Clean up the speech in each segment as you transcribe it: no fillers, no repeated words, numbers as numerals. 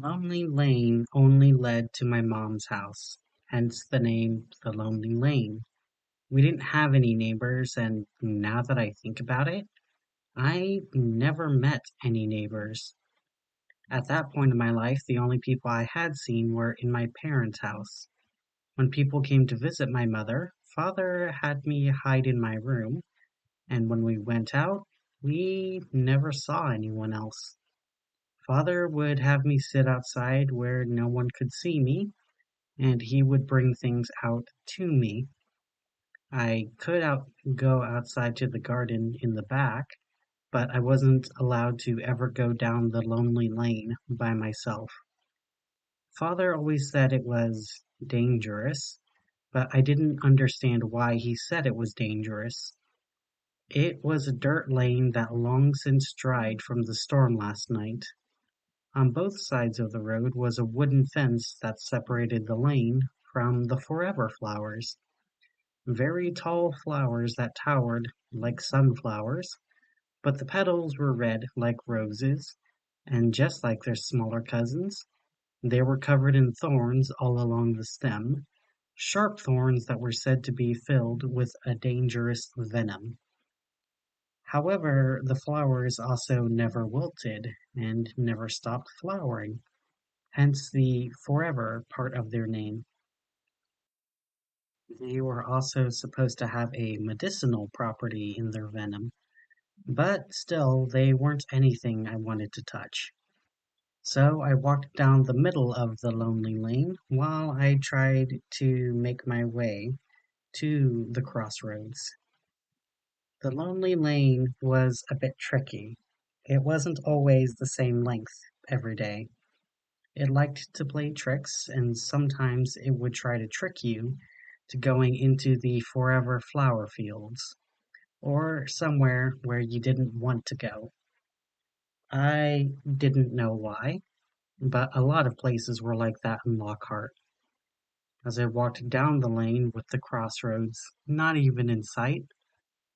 Lonely Lane only led to my mom's house, hence the name The Lonely Lane. We didn't have any neighbors, and now that I think about it, I never met any neighbors. At that point in my life, the only people I had seen were in my parents' house. When people came to visit my mother, father had me hide in my room, and when we went out, we never saw anyone else. Father would have me sit outside where no one could see me, and he would bring things out to me. I could go outside to the garden in the back, but I wasn't allowed to ever go down the lonely lane by myself. Father always said it was dangerous, but I didn't understand why he said it was dangerous. It was a dirt lane that long since dried from the storm last night. On both sides of the road was a wooden fence that separated the lane from the forever flowers. Very tall flowers that towered like sunflowers, but the petals were red like roses, and just like their smaller cousins, they were covered in thorns all along the stem, sharp thorns that were said to be filled with a dangerous venom. However, the flowers also never wilted and never stopped flowering, hence the forever part of their name. They were also supposed to have a medicinal property in their venom, but still they weren't anything I wanted to touch. So I walked down the middle of the lonely lane while I tried to make my way to the crossroads. The lonely lane was a bit tricky. It wasn't always the same length every day. It liked to play tricks, and sometimes it would try to trick you to going into the forever flower fields, or somewhere where you didn't want to go. I didn't know why, but a lot of places were like that in Lockhart. As I walked down the lane with the crossroads not even in sight,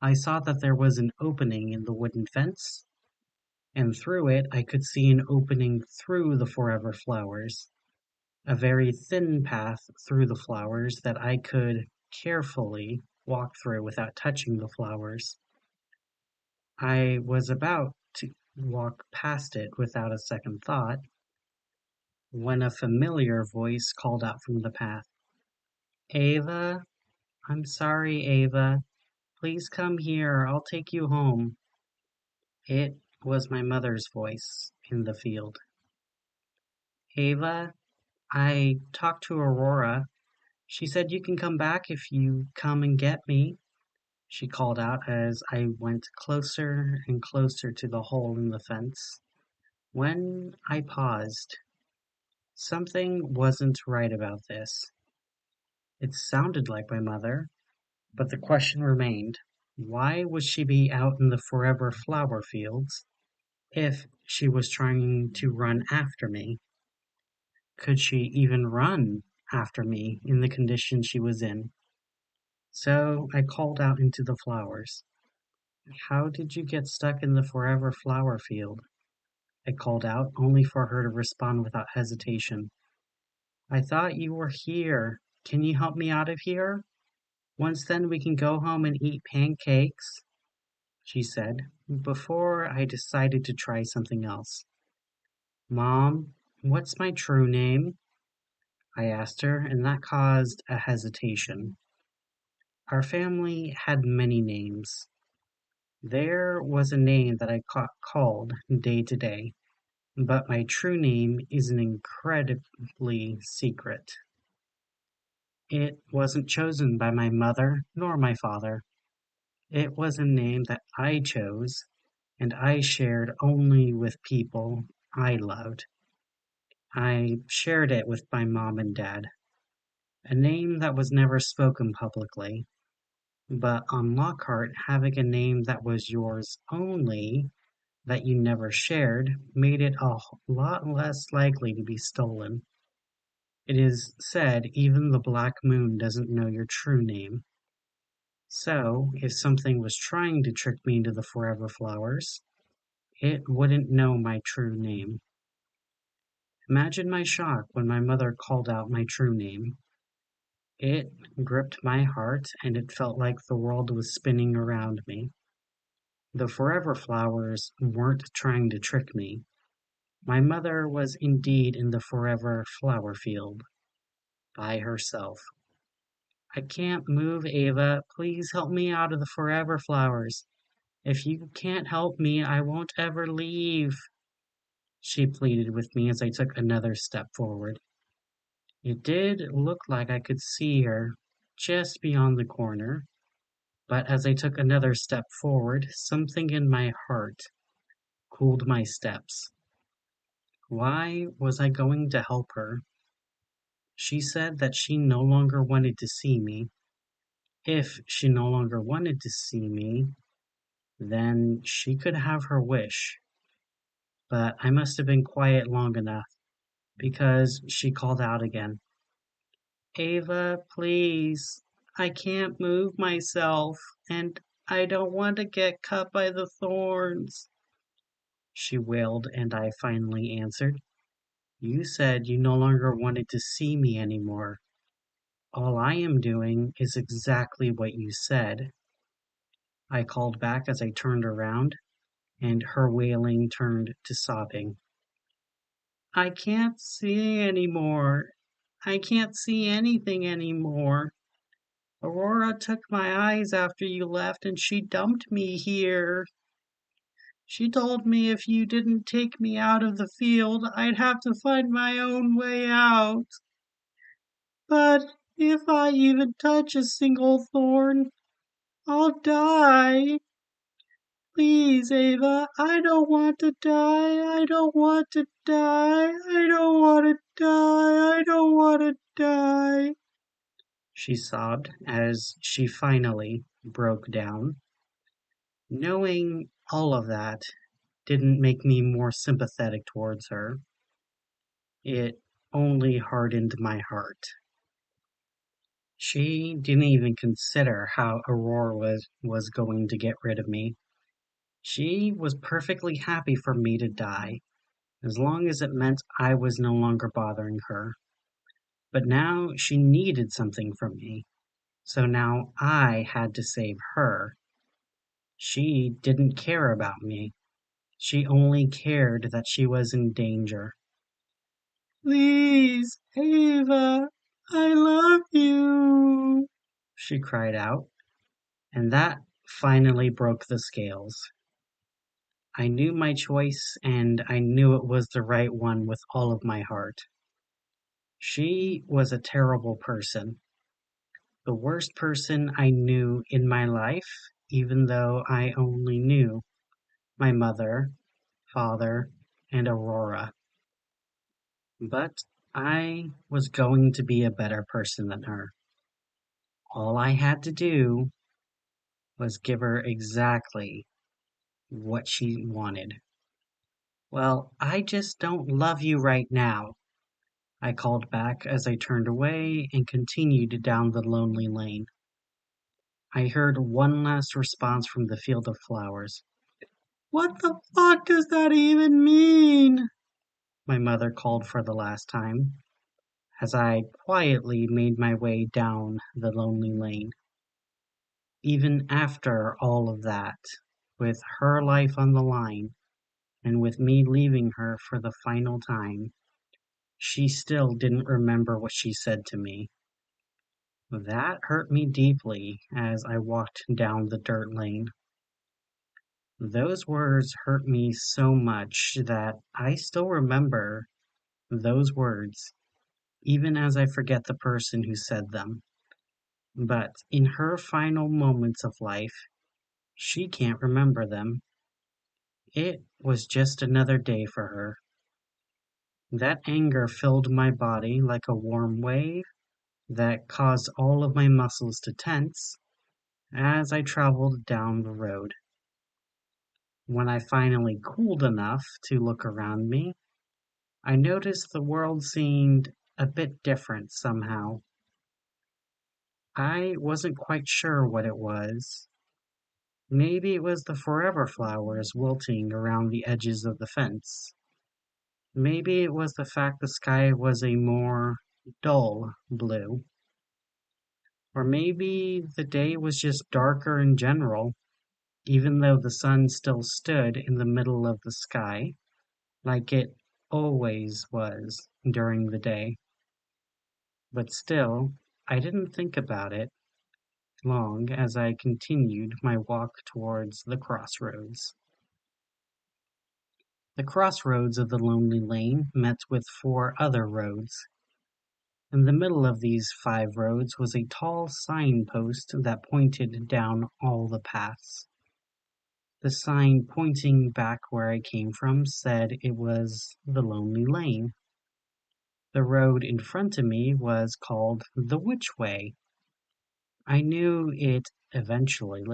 I saw that there was an opening in the wooden fence, and through it I could see an opening through the forever flowers, a very thin path through the flowers that I could carefully walk through without touching the flowers. I was about to walk past it without a second thought when a familiar voice called out from the path, Ava, I'm sorry, Ava. Please come here. I'll take you home. It was my mother's voice in the field. Ava, I talked to Aurora. She said you can come back if you come and get me, she called out as I went closer and closer to the hole in the fence. When I paused, something wasn't right about this. It sounded like my mother, but the question remained, why would she be out in the forever flower fields if she was trying to run after me? Could she even run after me in the condition she was in? So I called out into the flowers. How did you get stuck in the forever flower field? I called out, only for her to respond without hesitation. I thought you were here. Can you help me out of here? Once then we can go home and eat pancakes, she said, before I decided to try something else. Mom, what's my true name? I asked her, and that caused a hesitation. Our family had many names. There was a name that I called day to day, but my true name is an incredibly secret. It wasn't chosen by my mother nor my father. It was a name that I chose, and I shared only with people I loved. I shared it with my mom and dad, a name that was never spoken publicly. But on Lockhart, having a name that was yours only, that you never shared, made it a lot less likely to be stolen. It is said even the black moon doesn't know your true name. So, if something was trying to trick me into the forever flowers, it wouldn't know my true name. Imagine my shock when my mother called out my true name. It gripped my heart, and it felt like the world was spinning around me. The forever flowers weren't trying to trick me. My mother was indeed in the forever flower field, by herself. I can't move, Ava. Please help me out of the forever flowers. If you can't help me, I won't ever leave, she pleaded with me as I took another step forward. It did look like I could see her just beyond the corner, but as I took another step forward, something in my heart cooled my steps. Why was I going to help her? She said that she no longer wanted to see me. If she no longer wanted to see me, then she could have her wish. But I must have been quiet long enough because she called out again. Ava, please. I can't move myself, and I don't want to get cut by the thorns. She wailed, and I finally answered. You said you no longer wanted to see me anymore. All I am doing is exactly what you said. I called back as I turned around, and her wailing turned to sobbing. I can't see anymore. I can't see anything anymore. Aurora took my eyes after you left and she dumped me here. She told me if you didn't take me out of the field, I'd have to find my own way out. But if I even touch a single thorn, I'll die. Please, Ava, I don't want to die. I don't want to die. I don't want to die. I don't want to die. She sobbed as she finally broke down. Knowing all of that didn't make me more sympathetic towards her. It only hardened my heart. She didn't even consider how Aurora was going to get rid of me. She was perfectly happy for me to die, as long as it meant I was no longer bothering her. But now she needed something from me, so now I had to save her. She didn't care about me. She only cared that she was in danger. Please, Ava, I love you, she cried out, and that finally broke the scales. I knew my choice, and I knew it was the right one with all of my heart. She was a terrible person, the worst person I knew in my life, even though I only knew my mother, father, and Aurora. But I was going to be a better person than her. All I had to do was give her exactly what she wanted. Well, I just don't love you right now, I called back as I turned away and continued down the lonely lane. I heard one last response from the field of flowers. What the fuck does that even mean? My mother called for the last time, as I quietly made my way down the lonely lane. Even after all of that, with her life on the line, and with me leaving her for the final time, she still didn't remember what she said to me. That hurt me deeply as I walked down the dirt lane. Those words hurt me so much that I still remember those words, even as I forget the person who said them. But in her final moments of life, she can't remember them. It was just another day for her. That anger filled my body like a warm wave that caused all of my muscles to tense as I traveled down the road. When I finally cooled enough to look around me, I noticed the world seemed a bit different somehow. I wasn't quite sure what it was. Maybe it was the forever flowers wilting around the edges of the fence. Maybe it was the fact the sky was a more dull blue, or maybe the day was just darker in general, even though the sun still stood in the middle of the sky, like it always was during the day. But still, I didn't think about it long as I continued my walk towards the crossroads. The crossroads of the lonely lane met with 4 other roads. In the middle of these 5 roads was a tall signpost that pointed down all the paths. The sign pointing back where I came from said it was the Lonely Lane. The road in front of me was called the Witch Way. I knew it eventually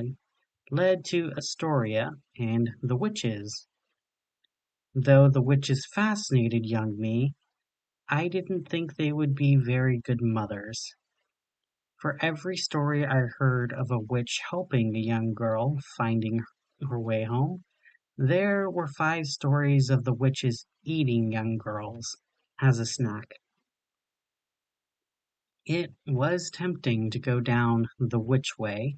led to Astoria and the witches. Though the witches fascinated young me, I didn't think they would be very good mothers. For every story I heard of a witch helping a young girl finding her way home, there were 5 stories of the witches eating young girls as a snack. It was tempting to go down the witch way.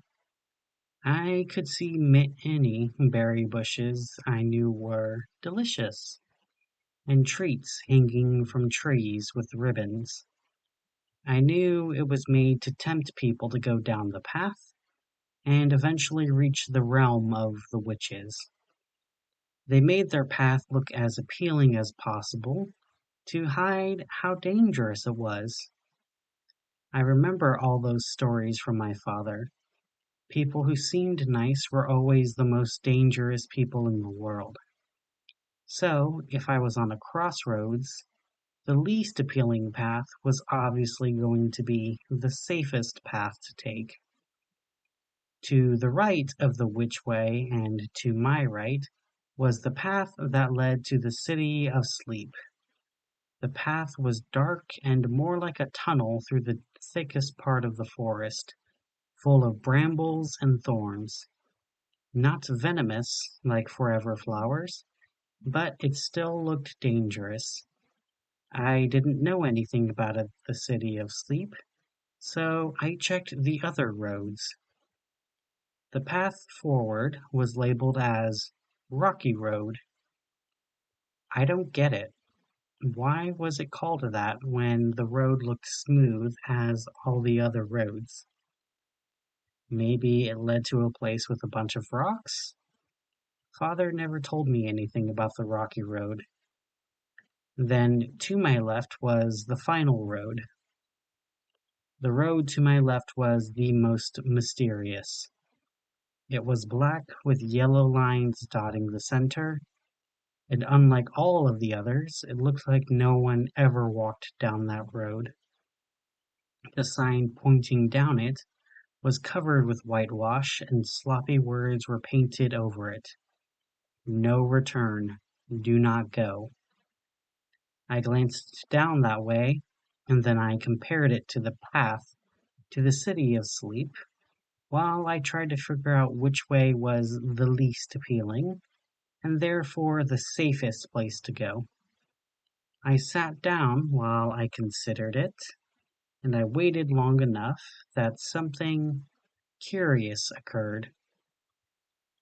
I could see many berry bushes I knew were delicious, and treats hanging from trees with ribbons. I knew it was made to tempt people to go down the path and eventually reach the realm of the witches. They made their path look as appealing as possible to hide how dangerous it was. I remember all those stories from my father. People who seemed nice were always the most dangerous people in the world. So, if I was on a crossroads, the least appealing path was obviously going to be the safest path to take. To the right of the Witch Way and to my right was the path that led to the City of Sleep. The path was dark and more like a tunnel through the thickest part of the forest, full of brambles and thorns. Not venomous like forever flowers, but it still looked dangerous. I didn't know anything about the City of Sleep, so I checked the other roads. The path forward was labeled as Rocky Road. I don't get it. Why was it called that when the road looked smooth as all the other roads? Maybe it led to a place with a bunch of rocks? Father never told me anything about the Rocky Road. Then to my left was the final road. The road to my left was the most mysterious. It was black with yellow lines dotting the center, and unlike all of the others, it looked like no one ever walked down that road. The sign pointing down it was covered with whitewash, and sloppy words were painted over it. No return. Do not go. I glanced down that way, and then I compared it to the path to the City of Sleep, while I tried to figure out which way was the least appealing, and therefore the safest place to go. I sat down while I considered it, and I waited long enough that something curious occurred.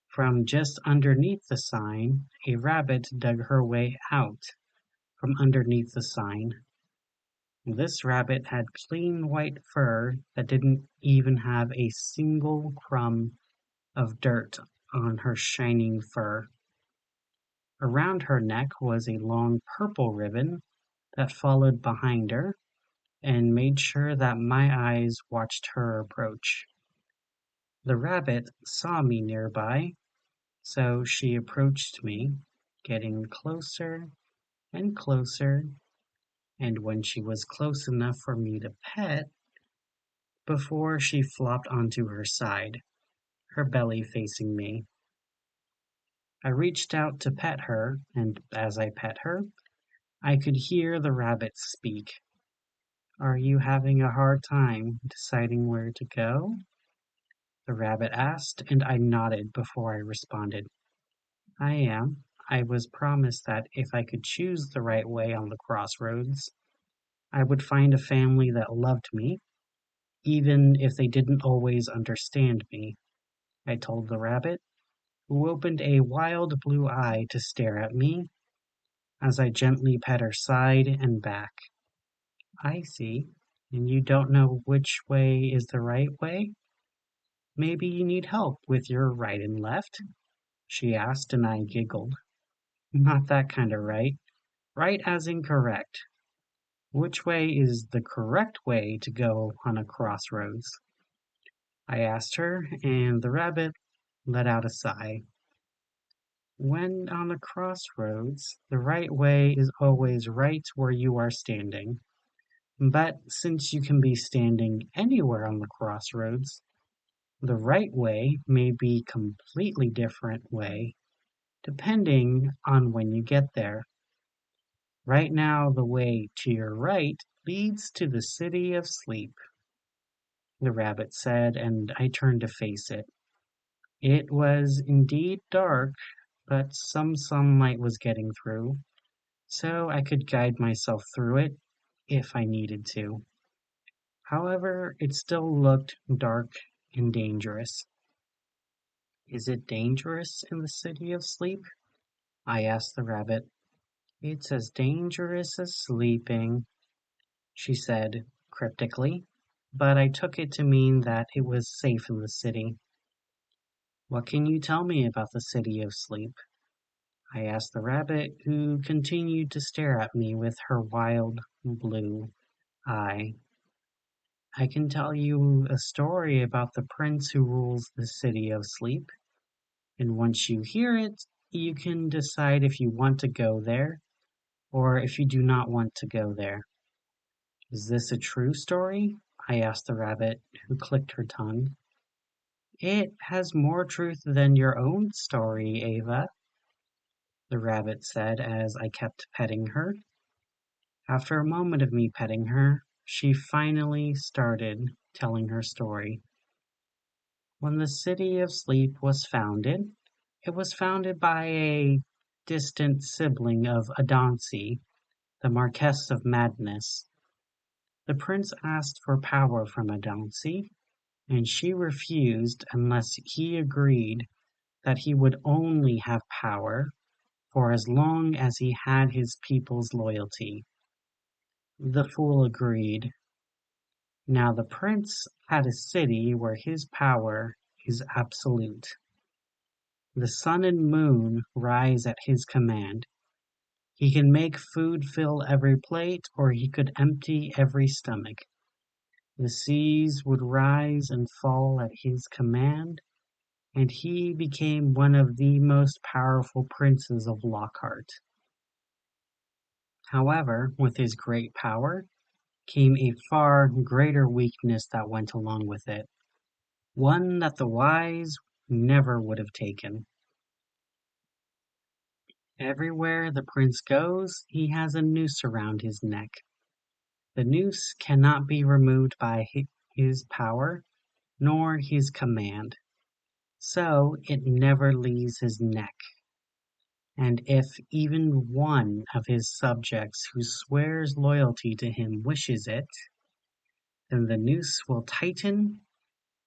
From just underneath the sign, a rabbit dug her way out from underneath the sign. This rabbit had clean white fur that didn't even have a single crumb of dirt on her shining fur. Around her neck was a long purple ribbon that followed behind her and made sure that my eyes watched her approach. The rabbit saw me nearby, so she approached me, getting closer and closer, and when she was close enough for me to pet, before she flopped onto her side, her belly facing me. I reached out to pet her, and as I pet her, I could hear the rabbit speak. "Are you having a hard time deciding where to go?" the rabbit asked, and I nodded before I responded. "I am. I was promised that if I could choose the right way on the crossroads, I would find a family that loved me, even if they didn't always understand me, I told the rabbit, who opened a wild blue eye to stare at me as I gently pet her side and back. I see. And you don't know which way is the right way? Maybe you need help with your right and left? She asked, and I giggled. Not that kind of right. Right as in correct. Which way is the correct way to go on a crossroads? I asked her, and the rabbit let out a sigh. When on a crossroads, the right way is always right where you are standing. But since you can be standing anywhere on the crossroads, the right way may be completely different way, depending on when you get there. Right now, the way to your right leads to the city of sleep, the rabbit said, and I turned to face it. It was indeed dark, but some sunlight was getting through, so I could guide myself through it if I needed to. However, it still looked dark and dangerous. Is it dangerous in the city of sleep? I asked the rabbit. It's as dangerous as sleeping, she said cryptically, but I took it to mean that it was safe in the city. What can you tell me about the city of sleep? I asked the rabbit, who continued to stare at me with her wild blue eye. I can tell you a story about the prince who rules the city of sleep, and once you hear it, you can decide if you want to go there or if you do not want to go there. Is this a true story? I asked the rabbit, who clicked her tongue. It has more truth than your own story, Ava, the rabbit said as I kept petting her. After a moment of me petting her, she finally started telling her story. When the city of sleep was founded, it was founded by a distant sibling of Adansi, the Marquess of Madness. The prince asked for power from Adansi, and she refused unless he agreed that he would only have power for as long as he had his people's loyalty. The fool agreed. Now the prince had a city where his power is absolute. The sun and moon rise at his command. He can make food fill every plate, or he could empty every stomach. The seas would rise and fall at his command, and he became one of the most powerful princes of Lockhart. However, with his great power came a far greater weakness that went along with it, one that the wise never would have taken. Everywhere the prince goes, he has a noose around his neck. The noose cannot be removed by his power, nor his command, so it never leaves his neck. And if even one of his subjects who swears loyalty to him wishes it, then the noose will tighten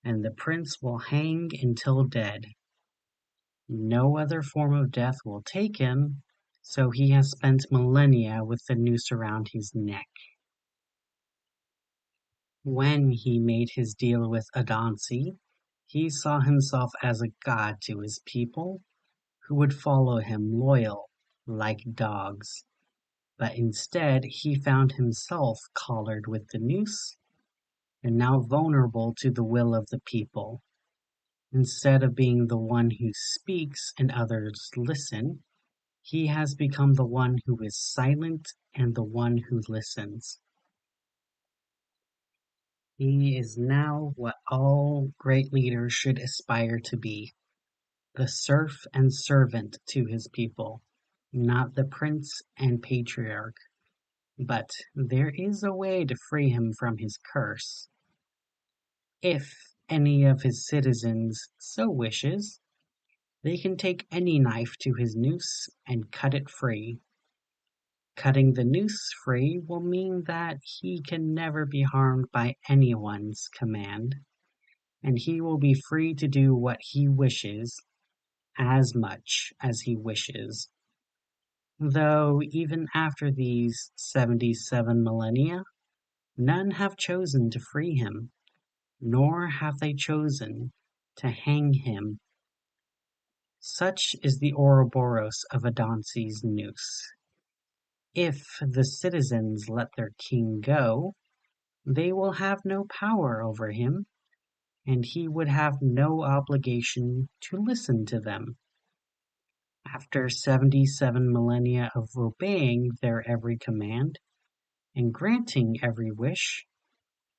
and the prince will hang until dead. No other form of death will take him, so he has spent millennia with the noose around his neck. When he made his deal with Adansi, he saw himself as a god to his people, who would follow him loyal, like dogs. But instead he found himself collared with the noose, and now vulnerable to the will of the people. Instead of being the one who speaks and others listen, he has become the one who is silent and the one who listens. He is now what all great leaders should aspire to be, the serf and servant to his people, not the prince and patriarch. But there is a way to free him from his curse. If any of his citizens so wishes, They can take any knife to his noose and cut it free. Cutting the noose free will mean that he can never be harmed by anyone's command, and he will be free to do what he wishes, as much as he wishes. Though even after these 77 millennia, none have chosen to free him, nor have they chosen to hang him. Such is the Ouroboros of Adansi's noose. If the citizens let their king go, they will have no power over him, and he would have no obligation to listen to them. After 77 millennia of obeying their every command and granting every wish,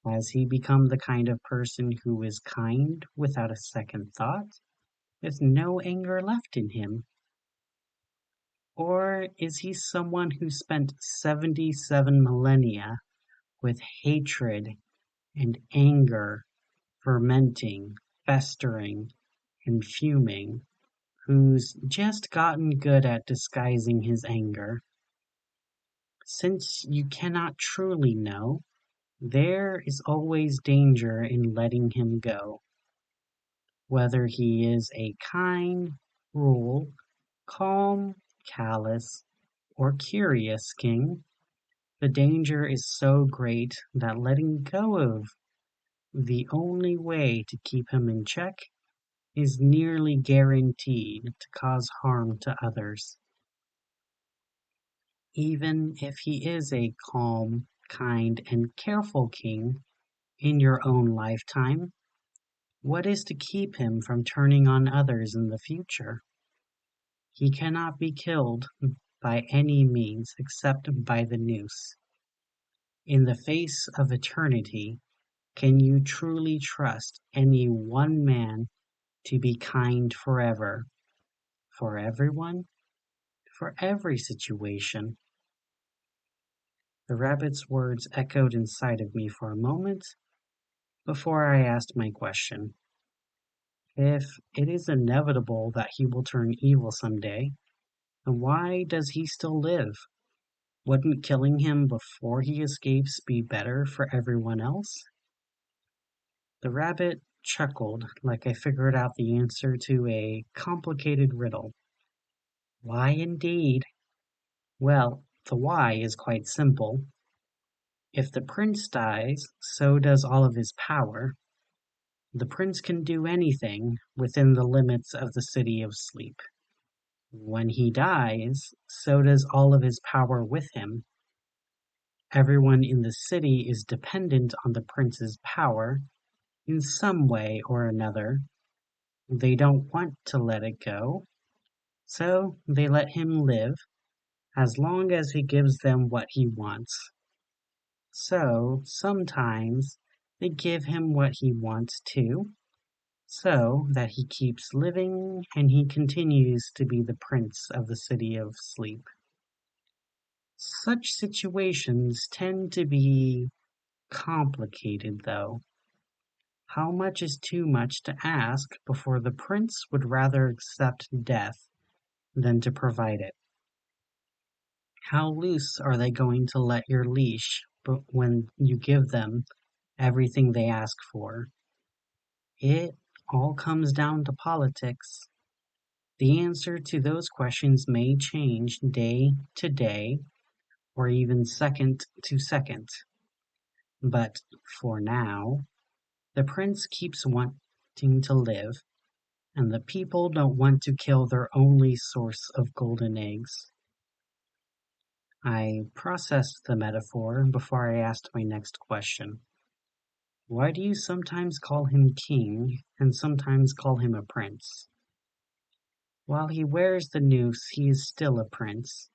has he become the kind of person who is kind without a second thought, with no anger left in him? Or is he someone who spent 77 millennia with hatred and anger fermenting, festering, and fuming, who's just gotten good at disguising his anger? Since you cannot truly know, there is always danger in letting him go. Whether he is a kind, cruel, calm, callous, or curious king, the danger is so great that letting go of the only way to keep him in check is nearly guaranteed to cause harm to others. Even if he is a calm, kind, and careful king in your own lifetime, what is to keep him from turning on others in the future? He cannot be killed by any means except by the noose. In the face of eternity, can you truly trust any one man to be kind forever, for everyone, for every situation? The rabbit's words echoed inside of me for a moment before I asked my question. If it is inevitable that he will turn evil someday, then why does he still live? Wouldn't killing him before he escapes be better for everyone else? The rabbit chuckled like I figured out the answer to a complicated riddle. Why indeed? Well, the why is quite simple. If the prince dies, so does all of his power. The prince can do anything within the limits of the City of Sleep. When he dies, so does all of his power with him. Everyone in the city is dependent on the prince's power in some way or another. They don't want to let it go, so they let him live as long as he gives them what he wants. So sometimes they give him what he wants too, so that he keeps living and he continues to be the prince of the City of Sleep. Such situations tend to be complicated, though. How much is too much to ask before the prince would rather accept death than to provide it? How loose are they going to let your leash when you give them everything they ask for? It all comes down to politics. The answer to those questions may change day to day or even second to second. But for now, the prince keeps wanting to live, and the people don't want to kill their only source of golden eggs. I processed the metaphor before I asked my next question. Why do you sometimes call him king and sometimes call him a prince? While he wears the noose, he is still a prince.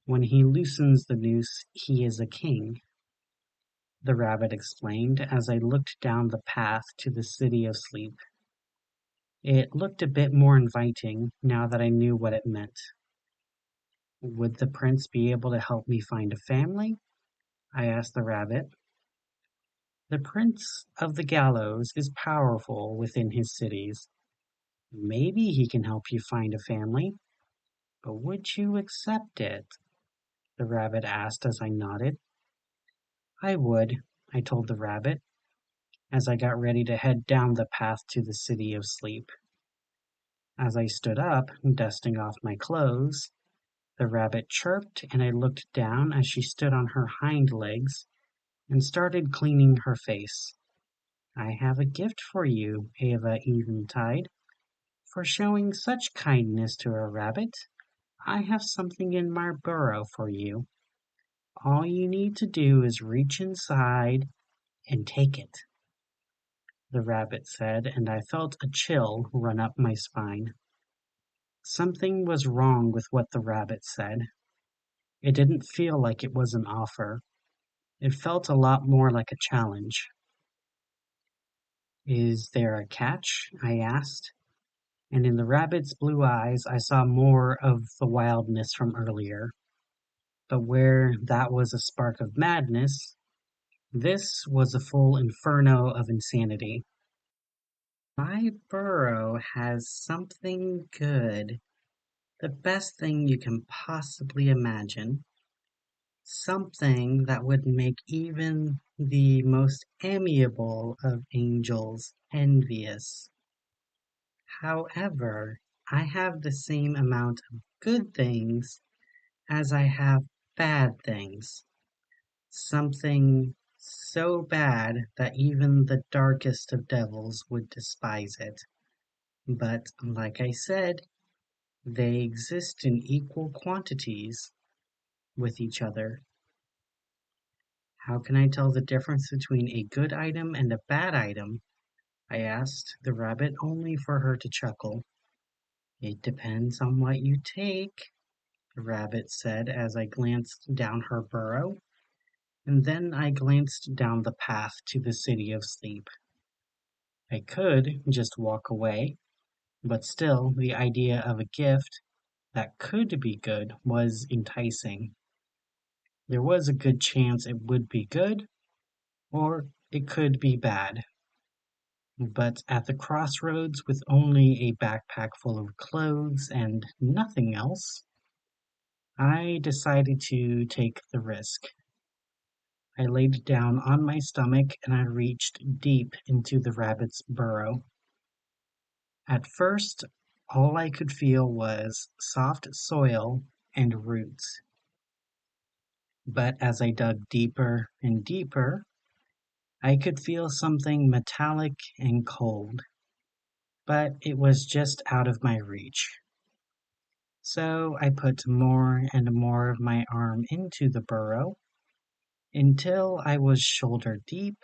When he loosens the noose, he is a king, the rabbit explained as I looked down the path to the City of Sleep. It looked a bit more inviting now that I knew what it meant. Would the prince be able to help me find a family? I asked the rabbit. The prince of the gallows is powerful within his cities. Maybe he can help you find a family, but would you accept it? The rabbit asked as I nodded. I would, I told the rabbit, as I got ready to head down the path to the city of sleep. As I stood up, dusting off my clothes, the rabbit chirped and I looked down as she stood on her hind legs and started cleaning her face. I have a gift for you, Ava Eventide, for showing such kindness to a rabbit. I have something in my burrow for you. All you need to do is reach inside and take it, the rabbit said, and I felt a chill run up my spine. Something was wrong with what the rabbit said. It didn't feel like it was an offer. It felt a lot more like a challenge. Is there a catch? I asked, and in the rabbit's blue eyes I saw more of the wildness from earlier. But where that was a spark of madness, this was a full inferno of insanity. My burrow has something good, the best thing you can possibly imagine. Something that would make even the most amiable of angels envious. However, I have the same amount of good things as I have bad things. Something so bad that even the darkest of devils would despise it. But, like I said, they exist in equal quantities with each other. How can I tell the difference between a good item and a bad item? I asked the rabbit, only for her to chuckle. It depends on what you take, the rabbit said as I glanced down her burrow, and then I glanced down the path to the city of sleep. I could just walk away, but still the idea of a gift that could be good was enticing. There was a good chance it would be good, or it could be bad. But at the crossroads with only a backpack full of clothes and nothing else, I decided to take the risk. I laid down on my stomach and I reached deep into the rabbit's burrow. At first, all I could feel was soft soil and roots. But as I dug deeper and deeper, I could feel something metallic and cold. But it was just out of my reach. So I put more and more of my arm into the burrow until I was shoulder deep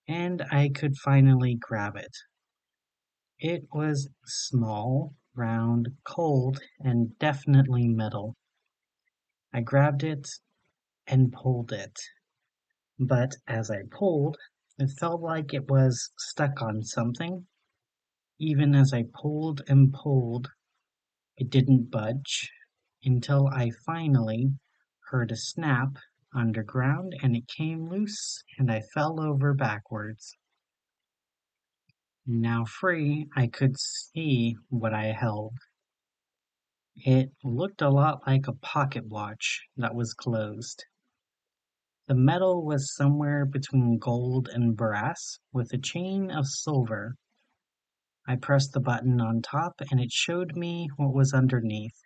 and I could finally grab it. It was small, round, cold, and definitely metal. I grabbed it and pulled it, but as I pulled, it felt like it was stuck on something. Even as I pulled and pulled, it didn't budge until I finally heard a snap underground and it came loose and I fell over backwards. Now free, I could see what I held. It looked a lot like a pocket watch that was closed. The metal was somewhere between gold and brass with a chain of silver. I pressed the button on top and it showed me what was underneath.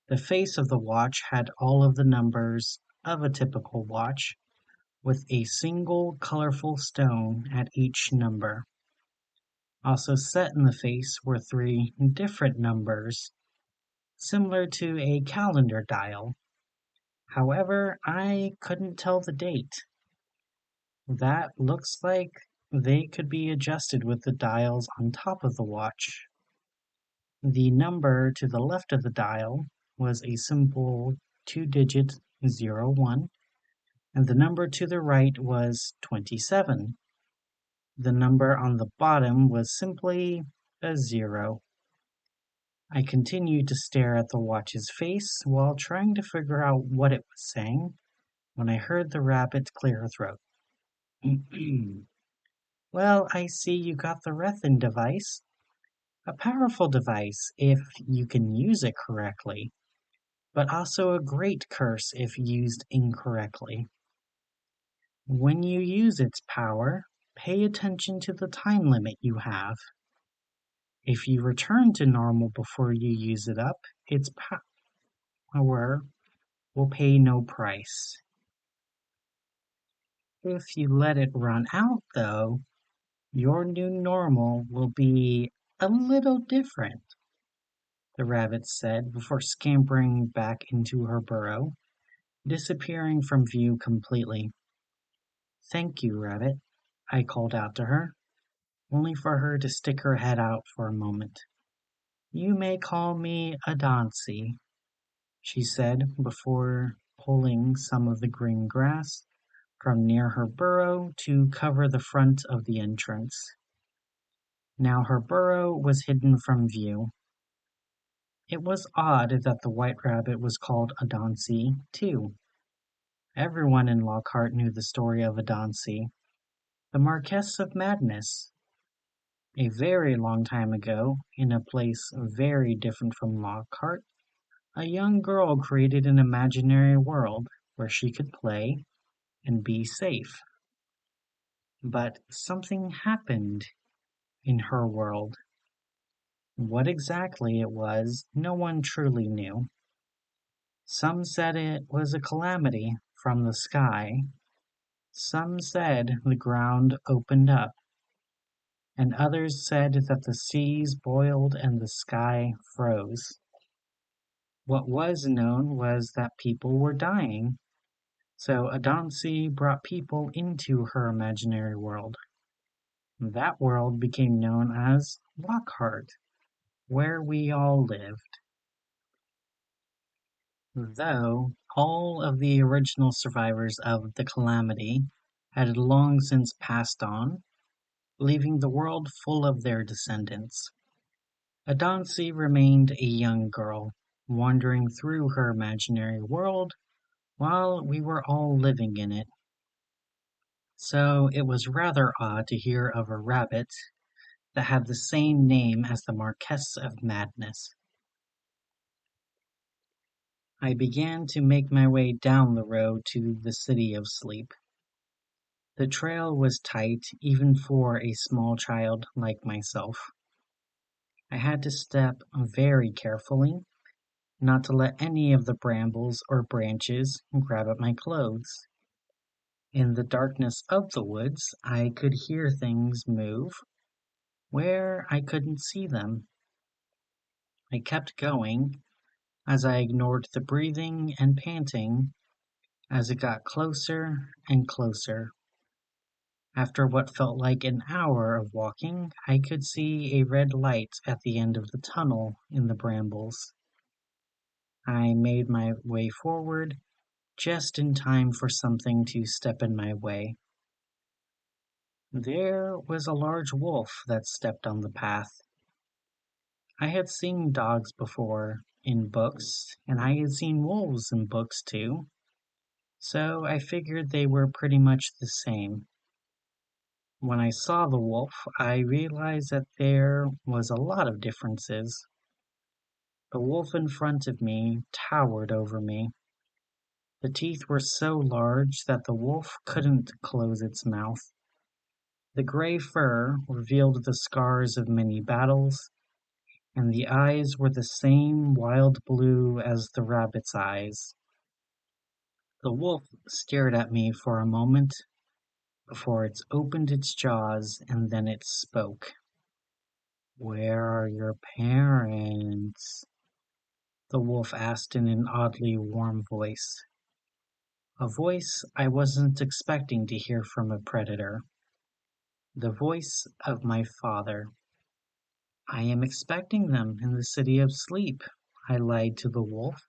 The face of the watch had all of the numbers of a typical watch, with a single colorful stone at each number. Also set in the face were three different numbers, similar to a calendar dial. However, I couldn't tell the date. That looks like they could be adjusted with the dials on top of the watch. The number to the left of the dial was a simple two-digit 01, and the number to the right was 27. The number on the bottom was simply a 0. I continued to stare at the watch's face while trying to figure out what it was saying when I heard the rabbit clear her throat. Well, I see you got the Rethin device. A powerful device if you can use it correctly, but also a great curse if used incorrectly. When you use its power, pay attention to the time limit you have. If you return to normal before you use it up, its power will pay no price. If you let it run out, though, your new normal will be a little different, the rabbit said before scampering back into her burrow, disappearing from view completely. Thank you, Rabbit, I called out to her, only for her to stick her head out for a moment. You may call me Adansi, she said before pulling some of the green grass from near her burrow to cover the front of the entrance. Now her burrow was hidden from view. It was odd that the white rabbit was called Adansi, too. Everyone in Lockhart knew the story of Adansi, the Marquess of Madness. A very long time ago, in a place very different from Lockhart, a young girl created an imaginary world where she could play and be safe. But something happened in her world. What exactly it was, no one truly knew. Some said it was a calamity from the sky. Some said the ground opened up, and others said that the seas boiled and the sky froze. What was known was that people were dying, so Adansi brought people into her imaginary world. That world became known as Lockhart, where we all lived. Though all of the original survivors of the calamity had long since passed on, leaving the world full of their descendants. Adansi remained a young girl, wandering through her imaginary world while we were all living in it. So it was rather odd to hear of a rabbit that had the same name as the Marquess of Madness. I began to make my way down the road to the City of Sleep. The trail was tight even for a small child like myself. I had to step very carefully, not to let any of the brambles or branches grab at my clothes. In the darkness of the woods, I could hear things move where I couldn't see them. I kept going as I ignored the breathing and panting as it got closer and closer. After what felt like an hour of walking, I could see a red light at the end of the tunnel in the brambles. I made my way forward just in time for something to step in my way. There was a large wolf that stepped on the path. I had seen dogs before in books, and I had seen wolves in books too, so I figured they were pretty much the same. When I saw the wolf, I realized that there was a lot of differences. The wolf in front of me towered over me. The teeth were so large that the wolf couldn't close its mouth. The gray fur revealed the scars of many battles, and the eyes were the same wild blue as the rabbit's eyes. The wolf stared at me for a moment before it opened its jaws and then it spoke. "Where are your parents?" the wolf asked in an oddly warm voice. A voice I wasn't expecting to hear from a predator. The voice of my father. "I am expecting them in the City of Sleep," I lied to the wolf.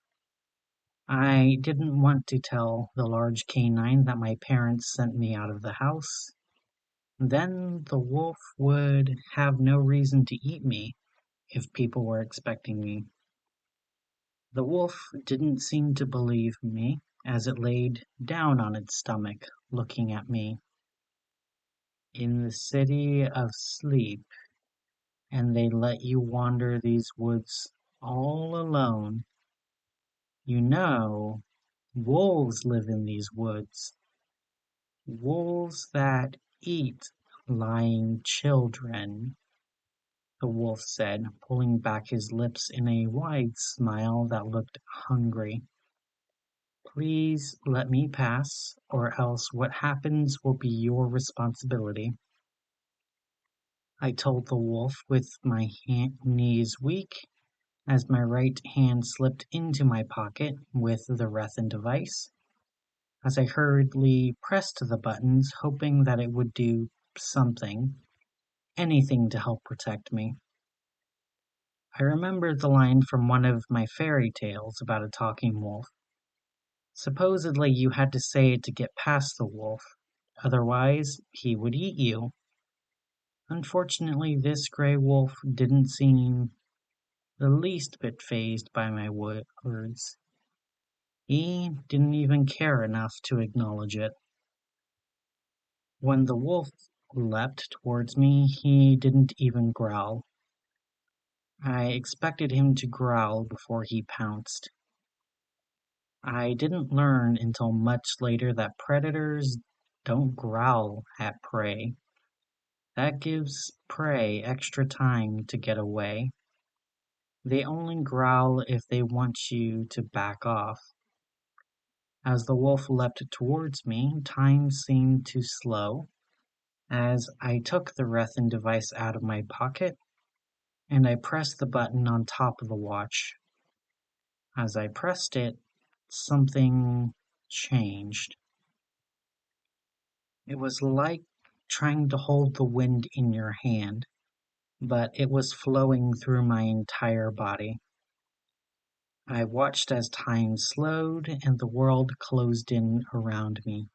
I didn't want to tell the large canine that my parents sent me out of the house. Then the wolf would have no reason to eat me if people were expecting me. The wolf didn't seem to believe me as it laid down on its stomach, looking at me. "In the City of Sleep," and they let you wander these woods all alone. You know, wolves live in these woods, wolves that eat lying children, the wolf said, pulling back his lips in a wide smile that looked hungry. Please let me pass, or else what happens will be your responsibility. I told the wolf with my knees weak as my right hand slipped into my pocket with the Rethen device. As I hurriedly pressed the buttons, hoping that it would do something, anything to help protect me. I remembered the line from one of my fairy tales about a talking wolf. Supposedly you had to say it to get past the wolf, otherwise he would eat you. Unfortunately, this gray wolf didn't seem the least bit fazed by my words. He didn't even care enough to acknowledge it. When the wolf leapt towards me, he didn't even growl. I expected him to growl before he pounced. I didn't learn until much later that predators don't growl at prey. That gives prey extra time to get away. They only growl if they want you to back off. As the wolf leapt towards me, time seemed to slow, as I took the Rethen device out of my pocket and I pressed the button on top of the watch. As I pressed it, something changed. It was like trying to hold the wind in your hand, but it was flowing through my entire body. I watched as time slowed and the world closed in around me.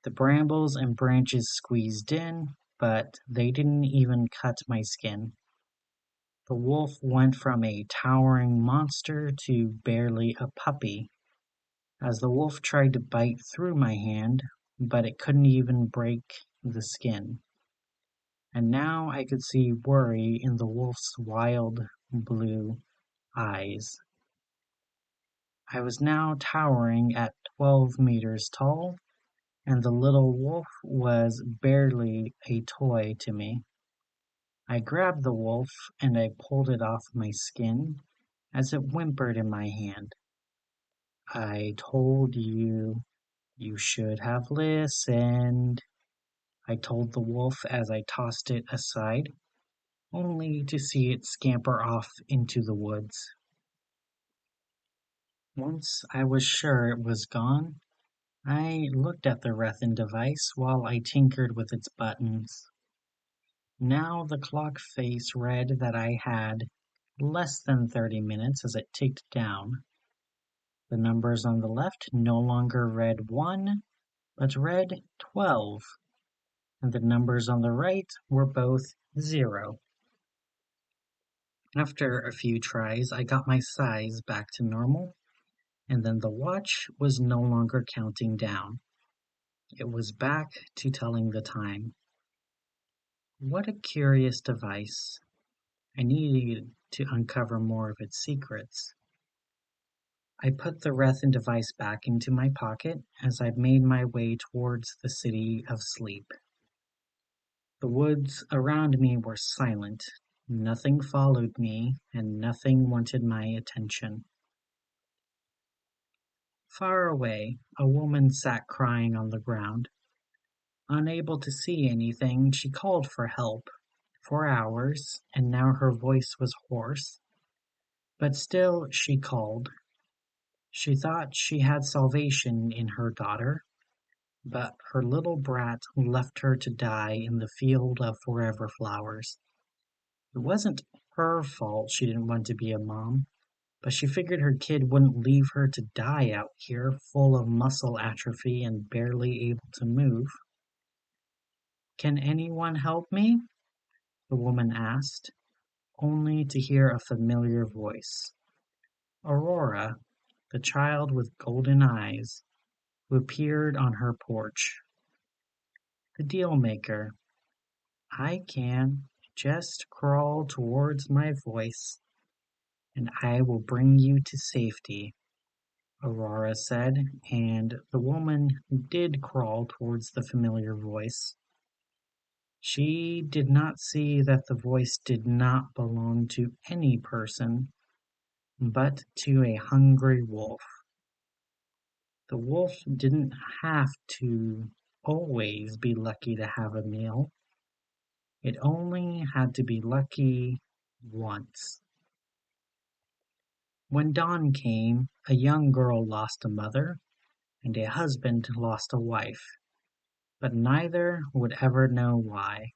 The brambles and branches squeezed in, but they didn't even cut my skin. The wolf went from a towering monster to barely a puppy, as the wolf tried to bite through my hand, but it couldn't even break the skin. And now I could see worry in the wolf's wild blue eyes. I was now towering at 12 meters tall, and the little wolf was barely a toy to me. I grabbed the wolf and I pulled it off my skin as it whimpered in my hand. I told you, you should have listened, I told the wolf as I tossed it aside, only to see it scamper off into the woods. Once I was sure it was gone, I looked at the Rethen device while I tinkered with its buttons. Now the clock face read that I had less than 30 minutes as it ticked down. The numbers on the left no longer read 1, but read 12, and the numbers on the right were both 0. After a few tries, I got my size back to normal, and then the watch was no longer counting down. It was back to telling the time. What a curious device. I needed to uncover more of its secrets. I put the Rethen device back into my pocket as I made my way towards the city of sleep. The woods around me were silent. Nothing followed me, and nothing wanted my attention. Far away, a woman sat crying on the ground. Unable to see anything, she called for help. For hours, and now her voice was hoarse. But still she called. She thought she had salvation in her daughter, but her little brat left her to die in the field of forever flowers. It wasn't her fault she didn't want to be a mom, but she figured her kid wouldn't leave her to die out here full of muscle atrophy and barely able to move. Can anyone help me? The woman asked, only to hear a familiar voice. Aurora, the child with golden eyes, who appeared on her porch. The deal maker. I can. Just crawl towards my voice, and I will bring you to safety," Aurora said, and the woman did crawl towards the familiar voice. She did not see that the voice did not belong to any person, but to a hungry wolf. The wolf didn't have to always be lucky to have a meal. It only had to be lucky once. When dawn came, a young girl lost a mother, and a husband lost a wife, but neither would ever know why.